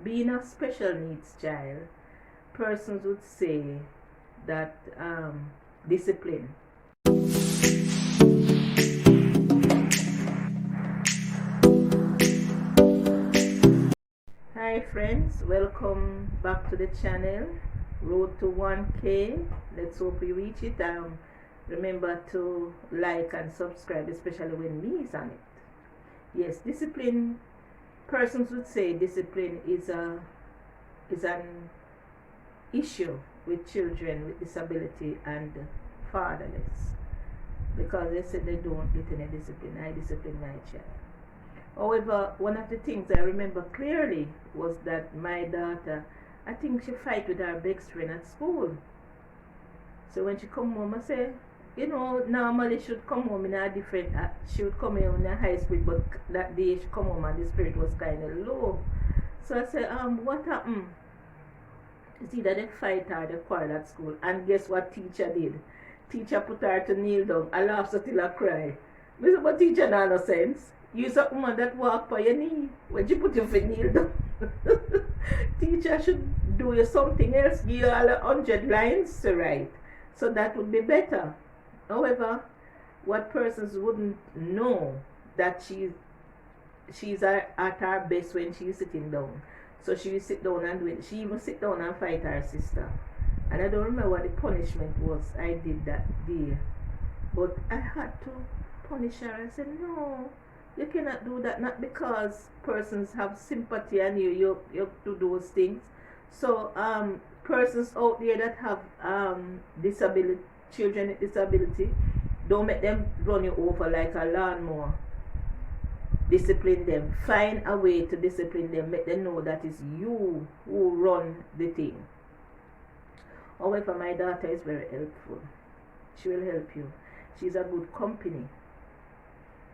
being a special needs child, persons would say that discipline. Hi friends, welcome back to the channel. Road to 1K. Let's hope we reach it. Remember to like and subscribe, especially when me is on it. Yes, discipline. Persons would say discipline is an issue with children with disability and fatherless, because they said they don't get any discipline. I discipline my child. However, one of the things I remember clearly was that my daughter, I think she fight with her best friend at school. So when she come home, I say, normally she would come home in a different, she would come in a high spirit, but that day she come home and the spirit was kind of low. So I said, what happened? It's either they fight or they quarrel at school. And guess what teacher did? Teacher put her to kneel down. I laughed till I cry. I said, but teacher no sense. You's a woman that walk by your knee when she put you for kneel down. Teacher should do you something else, give you all 100 lines to write. So that would be better. However, what persons wouldn't know that she's at her best when she's sitting down. So she will sit down and do it. She even sit down and fight her sister. And I don't remember what the punishment was I did that day. But I had to punish her. I said, no, you cannot do that. Not because persons have sympathy and you do those things. So persons out there that have disability, children with disability, don't make them run you over like a lawnmower. Discipline them. Find a way to discipline them. Make them know that it's you who run the thing. However, my daughter is very helpful. She will help you. She's a good company.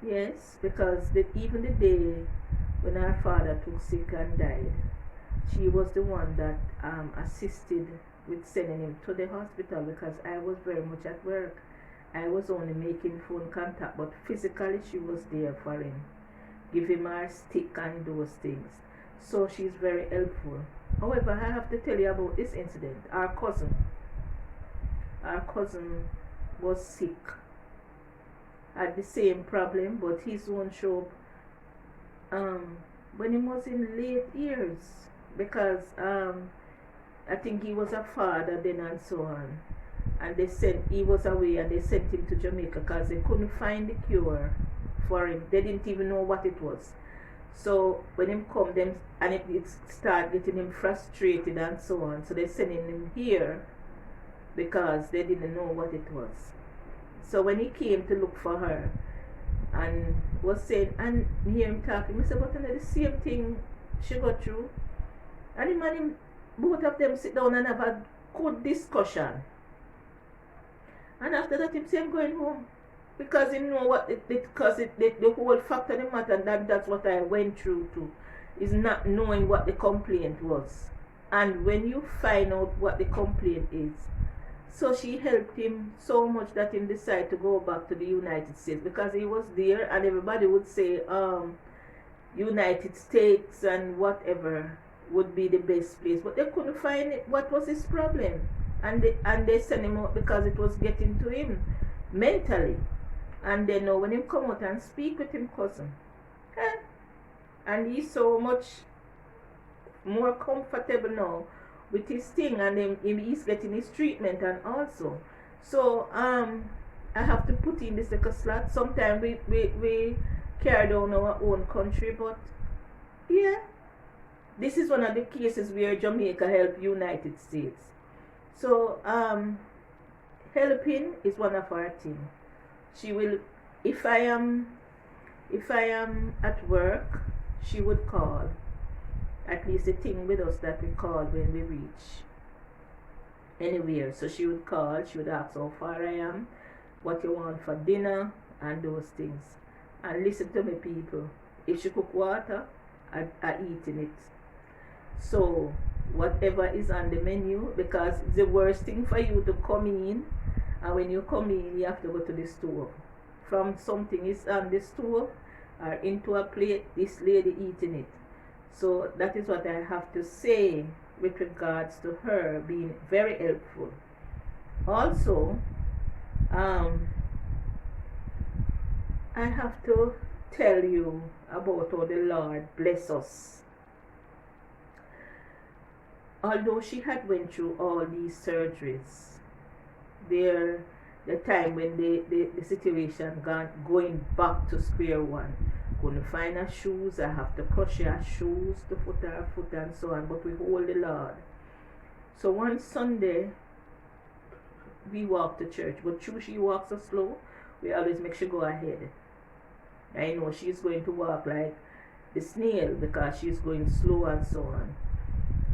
Yes, because even the day when her father took sick and died, she was the one that assisted with sending him to the hospital, because I was very much at work. I was only making phone contact, but physically she was there for him. Give him her stick and those things. So she's very helpful. However, I have to tell you about this incident. Our cousin was sick, had the same problem, but his one showed up when he was in late years, because I think he was a father then and so on. And he was away and they sent him to Jamaica because they couldn't find the cure for him. They didn't even know what it was. So when him come, them and it started getting him frustrated and so on. So they sending him here because they didn't know what it was. So when he came to look for her and was saying, and hear him talking, I said, but the same thing she got through. And him and him, both of them sit down and have a good discussion. And after that, him say, I'm going home. Because you know what, the whole fact of the matter, and that's what I went through too, is not knowing what the complaint was. And when you find out what the complaint is, so she helped him so much that he decided to go back to the United States, because he was there and everybody would say United States and whatever would be the best place, but they couldn't find it. What was his problem? And they sent him out because it was getting to him mentally. And then when him come out and speak with him cousin, and he's so much more comfortable now with his thing, and then he's getting his treatment and also. So I have to put in this like a slot. Sometimes we carry down our own country, but yeah, this is one of the cases where Jamaica helped United States. So helping is one of our things. She will, if I am at work, she would call. At least the thing with us that we call when we reach anywhere. So she would call, she would ask how far I am, what you want for dinner, and those things. And listen to me, people. If she cook water, I eating it. So whatever is on the menu, because it's the worst thing for you to come in, and when you come in, you have to go to the store. From something is on the store or into a plate, this lady eating it. So that is what I have to say with regards to her being very helpful. Also, I have to tell you about how the Lord bless us. Although she had went through all these surgeries, the time when the situation going back to square one, couldn't find her shoes, I have to crush her shoes to put her foot and so on, but we hold the Lord. So one Sunday, we walk to church, but true she walks so slow, we always make sure go ahead. I know she's going to walk like the snail because she's going slow and so on.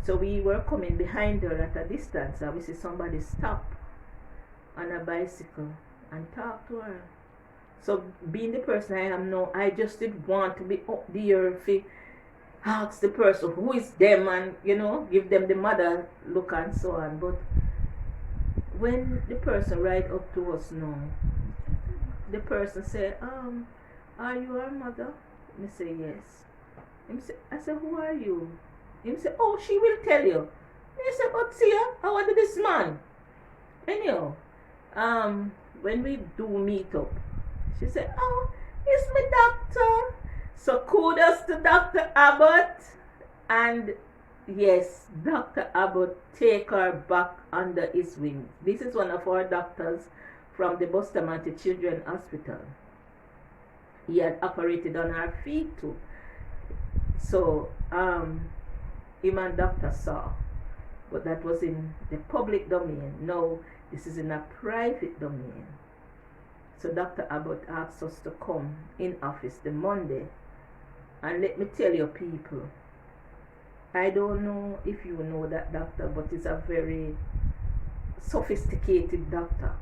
So we were coming behind her at a distance and we see somebody stop on a bicycle and talk to her. So being the person I am now, I just didn't want to be up there to ask the person who is them and give them the mother look and so on. But when the person right up to us now, the person said, are you our mother? I say yes. I said, who are you? He said, oh, she will tell you. I said, but see, I want this man. Anyhow, when we do meet up, she said, oh, it's my doctor. So kudos to Dr. Abbott. And yes, Dr. Abbott take her back under his wing. This is one of our doctors from the Bustamante Children's Hospital. He had operated on her feet too. So, him and doctor saw, but that was in the public domain. Now, this is in a private domain. So Dr. Abbott asked us to come in office the Monday. And let me tell you people, I don't know if you know that doctor, but he's a very sophisticated doctor.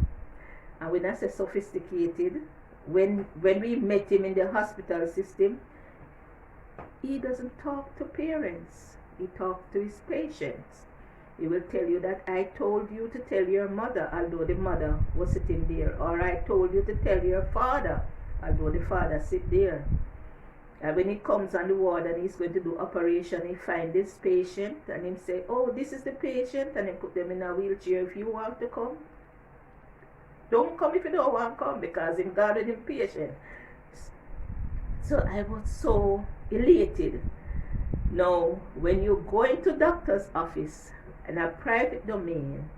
And when I say sophisticated, when we met him in the hospital system, he doesn't talk to parents. He talks to his patients. He will tell you that I told you to tell your mother, although the mother was sitting there. Or I told you to tell your father, although the father sit there. And when he comes on the ward and he's going to do operation, he find this patient and he say, oh, this is the patient, and he put them in a wheelchair. If you want to come, don't come if you don't want to come, because him guarded him patient. So I was so elated. Now, when you go into doctor's office in a private domain,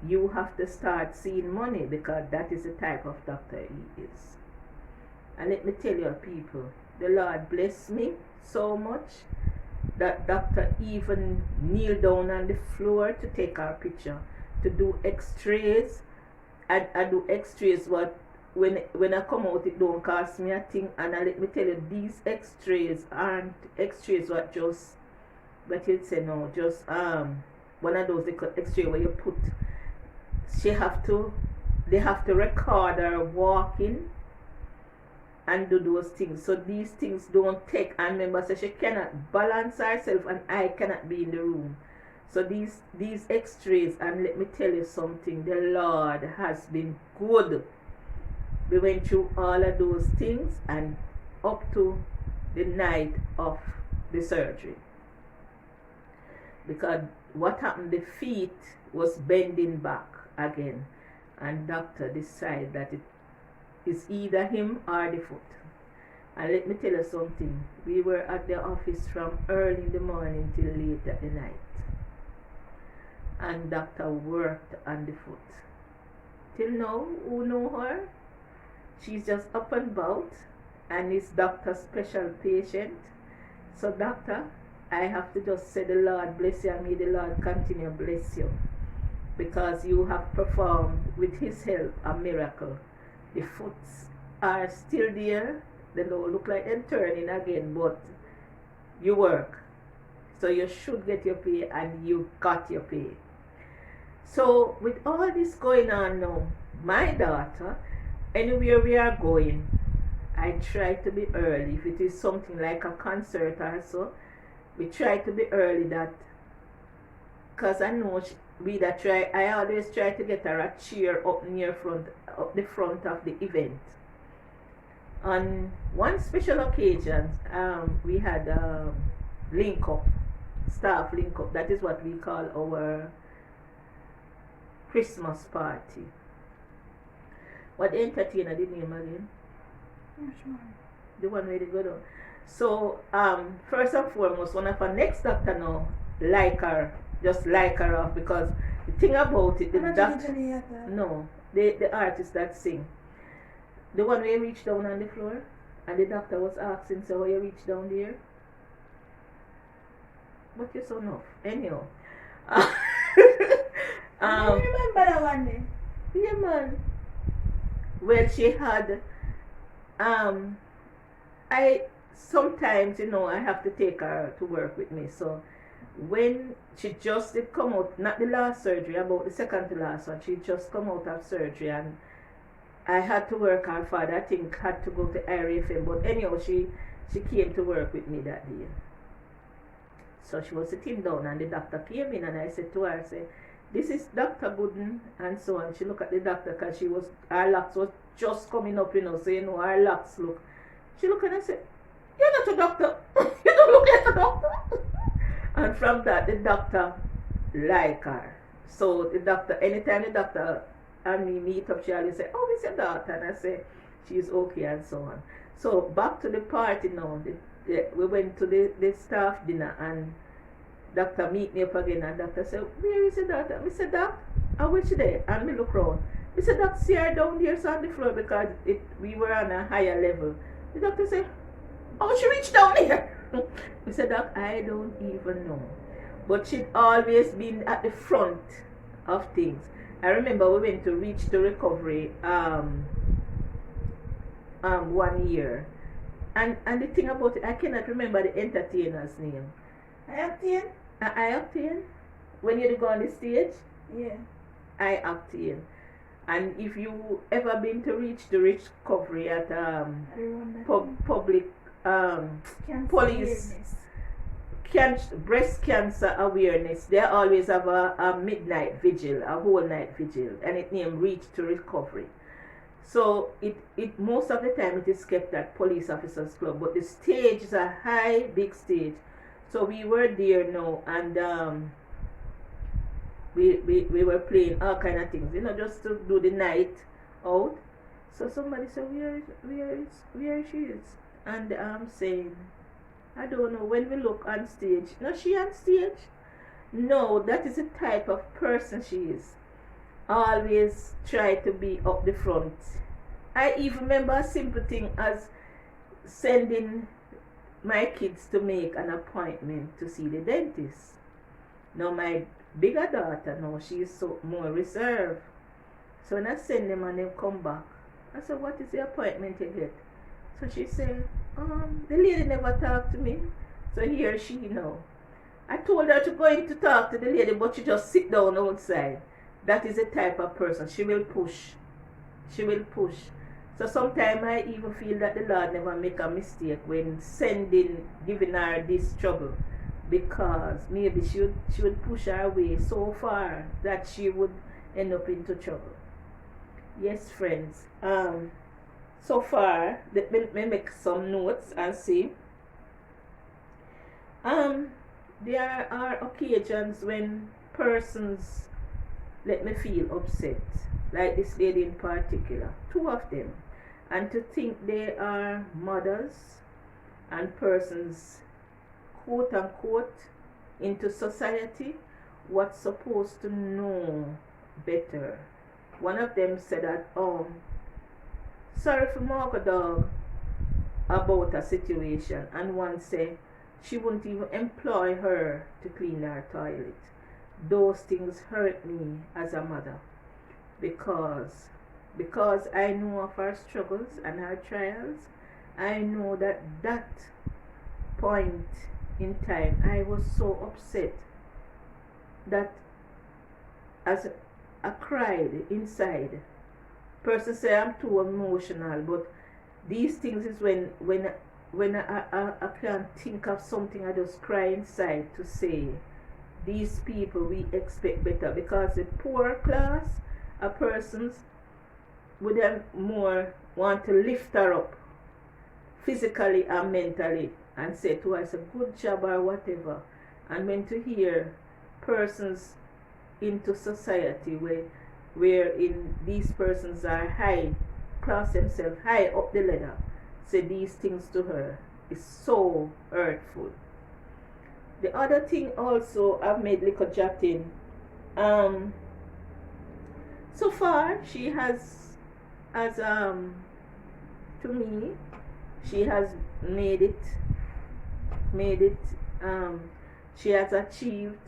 you have to start seeing money, because that is the type of doctor he is. And let me tell you people, the Lord bless me so much that doctor even kneel down on the floor to take our picture, to do x-rays. I do x-rays what when I come out it don't cost me a thing. And let me tell you, these x-rays aren't x-rays what just, but you'd say no, just one of those x-ray where you put, they have to record her walking and do those things. So these things don't take, and remember, so she cannot balance herself and I cannot be in the room. So these x-rays, and let me tell you something, the Lord has been good. We went through all of those things and up to the night of the surgery. Because what happened, the feet was bending back again, and doctor decided that it is either him or the foot. And let me tell you something, we were at the office from early in the morning till late at the night. And doctor worked on the foot. Till now, who know her? She's just up and about, and is doctor's special patient. So doctor, I have to just say the Lord bless you, and may the Lord continue to bless you, because you have performed with his help a miracle. The foots are still there. They don't look like they're turning again, but you work. So you should get your pay, and you got your pay. So with all this going on now, my daughter, anywhere we are going, I try to be early. If it is something like a concert or so, we try to be early, that because I know I always try to get her a chair up the front of the event. On one special occasion, we had link up, staff link up. That is what we call our Christmas party. What entertainer the name again? Which one? The one where they go down. So, first and foremost, one of our next doctor now like her, just like her off, because the thing about it, the doctor, no, the artist that sing, the one where you reach down on the floor, and the doctor was asking, so why you reach down there? But you're so enough. Anyhow. I remember that one day. Yeah, man. Well, she had, I sometimes, I have to take her to work with me. So when she just did come out, not the last surgery, about the second to last one, she just come out of surgery, and I had to work. Her father, I think, had to go to RFM, but anyhow, she came to work with me that day. So she was sitting down, and the doctor came in, and I said to her, I said, this is Dr. Gooden, and so on. She looked at the doctor because her locks was just coming up, so her locks look. She looked and I said, you're not a doctor. You don't look like a doctor. And from that, the doctor like her. So the doctor, anytime the doctor and me meet up, she always say, oh, it's your daughter. And I say, she's okay, and so on. So back to the party now. We went to the staff dinner, and doctor meet me up again, and doctor said, where is your daughter? I said, Doc, I wish there. And me look round. I said, Doc, see her down there on the floor, because we were on a higher level. The doctor said, oh, she reached down here. I said, Doc, I don't even know. But she'd always been at the front of things. I remember we went to Reach to Recovery 1 year. And the thing about it, I cannot remember the entertainer's name. Octane? Octane? When you go on the stage? Yeah. Octane. And if you ever been to Reach to Recovery at public police breast cancer awareness, they always have a midnight vigil, a whole night vigil, and it named Reach to Recovery. So it most of the time it is kept at Police Officers Club, but the stage is a high, big stage. So we were there now, and we were playing all kind of things, just to do the night out. So somebody said, where she is? And I'm saying, I don't know. When we look on stage, no, she on stage? No, that is the type of person she is. Always try to be up the front. I even remember a simple thing as sending my kids to make an appointment to see the dentist. Now my bigger daughter, now she is so more reserved. So when I send them and they come back, I said, what is the appointment you get? So she said, the lady never talked to me. So here she now. I told her to go in to talk to the lady, but she just sit down outside. That is the type of person. She will push. She will push. So sometimes I even feel that the Lord never make a mistake when giving her this trouble, because maybe she would push her away so far that she would end up into trouble. Yes, friends. So far, let me make some notes and see. There are occasions when persons let me feel upset, like this lady in particular, 2 of them, and to think they are mothers and persons, quote unquote, into society, what's supposed to know better. One of them said that, sorry for Marco dog about a situation, and one said she wouldn't even employ her to clean her toilet. Those things hurt me as a mother, because I know of her struggles and her trials. I know that point in time I was so upset that as I cried inside. Person say I'm too emotional, but these things is when I can't think of something, I just cry inside to say, these people, we expect better, because the poorer class of persons would have more want to lift her up physically and mentally, and say to us a good job or whatever. And when to hear persons into society wherein these persons are high, class themselves high up the ladder, say these things to her is so hurtful. The other thing also I've made little jotting. So far she has, as to me, she has made it. She has achieved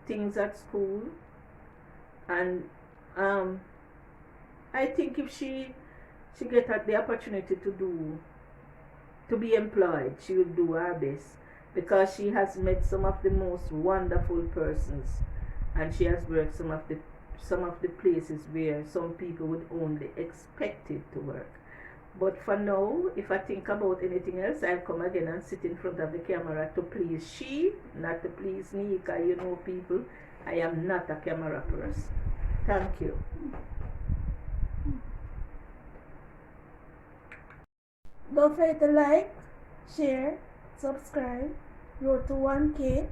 things at school, and I think if she get the opportunity to be employed, she will do her best, because she has met some of the most wonderful persons, and she has worked some of the places where some people would only expect it to work. But for now, if I think about anything else, I'll come again and sit in front of the camera to please she, not to please me, because you know, people, I am not a camera person. Thank you. Don't forget to like, share, subscribe, road to 1K,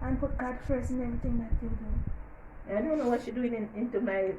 and put God first in everything that you do. I don't know what she's doing into my